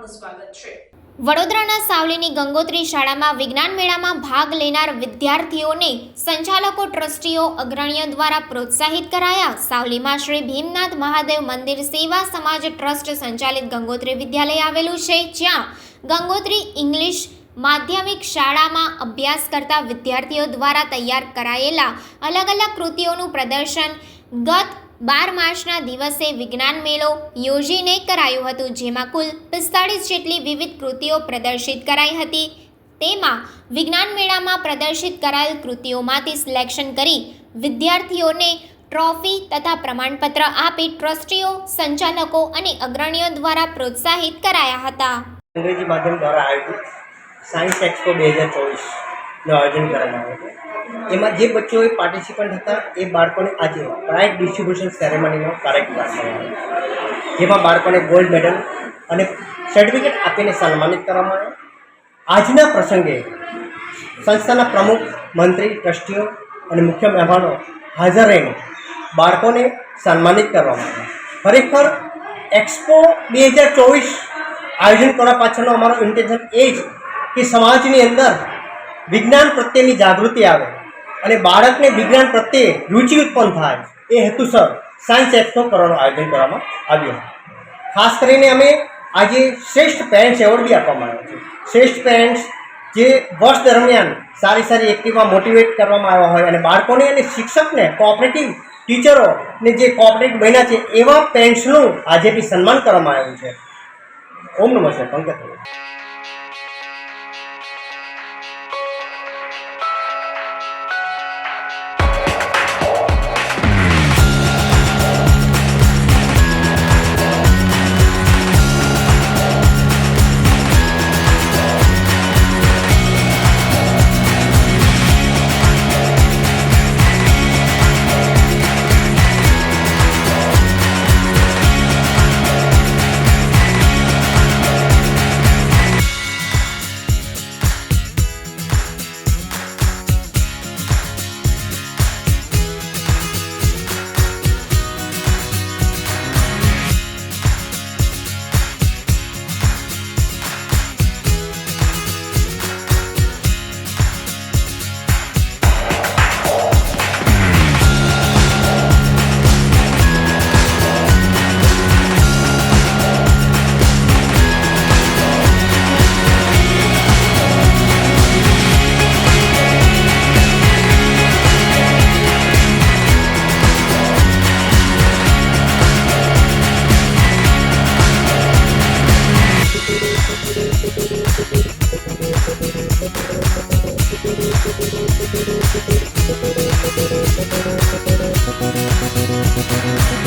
આપનું સ્વાગત છે। વડોદરાના સાવલીની ગંગોત્રી શાળામાં વિજ્ઞાન મેળામાં ભાગ લેનાર વિદ્યાર્થીઓને સંચાલકો, ટ્રસ્ટીઓ, અગ્રણીઓ દ્વારા પ્રોત્સાહિત કરાયા। સાવલીમાં શ્રી ભીમનાથ મહાદેવ મંદિર સેવા સમાજ ટ્રસ્ટ સંચાલિત ગંગોત્રી વિદ્યાલય આવેલું છે, જ્યાં ગંગોત્રી ઇંગ્લિશ માધ્યમિક શાળામાં અભ્યાસ કરતા વિદ્યાર્થીઓ દ્વારા તૈયાર કરાયેલા અલગ અલગ કૃતિઓનું પ્રદર્શન ગત 12 માર્ચના દિવસે વિજ્ઞાન મેળો યોજીને કરાયું હતું, જેમાં કુલ 45 જેટલી વિવિધ કૃતિઓ પ્રદર્શિત કરાઈ હતી। તેમાં વિજ્ઞાન મેળામાં પ્રદર્શિત કરાયેલ કૃતિઓમાંથી સિલેક્શન કરી વિદ્યાર્થીઓને ટ્રોફી તથા પ્રમાણપત્ર આપી ટ્રસ્ટીઓ, સંચાલકો અને અગ્રણીઓ દ્વારા પ્રોત્સાહિત કરાયા હતા। અંગ્રેજી માધ્યમ દ્વારા આયોજિત સાયન્સ એક્સપો 2024 નું આયોજન કરવામાં આવ્યું હતું। એમાં જે બચ્ચોએ પાર્ટિસિપન્ટ હતા એ બાળકોને આજે પ્રાઇઝ ડિસ્ટ્રીબ્યુશન સેરેમનીનો કાર્યક્રમ કરવામાં આવ્યો, જેમાં બાળકોને ગોલ્ડ મેડલ અને સર્ટિફિકેટ આપીને સન્માનિત કરવામાં આવ્યા। આજના પ્રસંગે સંસ્થાના પ્રમુખ, મંત્રી, ટ્રસ્ટીઓ અને મુખ્ય મહેમાનો હાજર રહીને બાળકોને સન્માનિત કરવામાં આવ્યા। ખરેખર એક્સપો 2024 આયોજન કરવા પાછળનો અમારો ઇન્ટેન્શન એ જ કે સમાજની અંદર વિજ્ઞાન પ્રત્યેની જાગૃતિ આવે અને બાળકને વિજ્ઞાન પ્રત્યે રુચિ ઉત્પન્ન થાય, એ હેતુસર સાયન્સ એક્સપો કરવાનું આયોજન કરવામાં આવ્યું। ખાસ કરીને અમે આજે શ્રેષ્ઠ પેરેન્ટ્સ એવોર્ડ બી આપવામાં આવ્યો છે। શ્રેષ્ઠ પેરેન્ટ્સ જે વર્ષ દરમિયાન સારી એક્ટિવમાં મોટિવેટ કરવામાં આવ્યા હોય અને બાળકોને અને શિક્ષકને કોઓપરેટિવ ટીચરોને જે કોઓપરેટિવ બન્યા છે એવા પેરેન્ટ્સનું આજે બી સન્માન કરવામાં આવ્યું છે। ઓમ નમઃ શિવાય। પંકજ।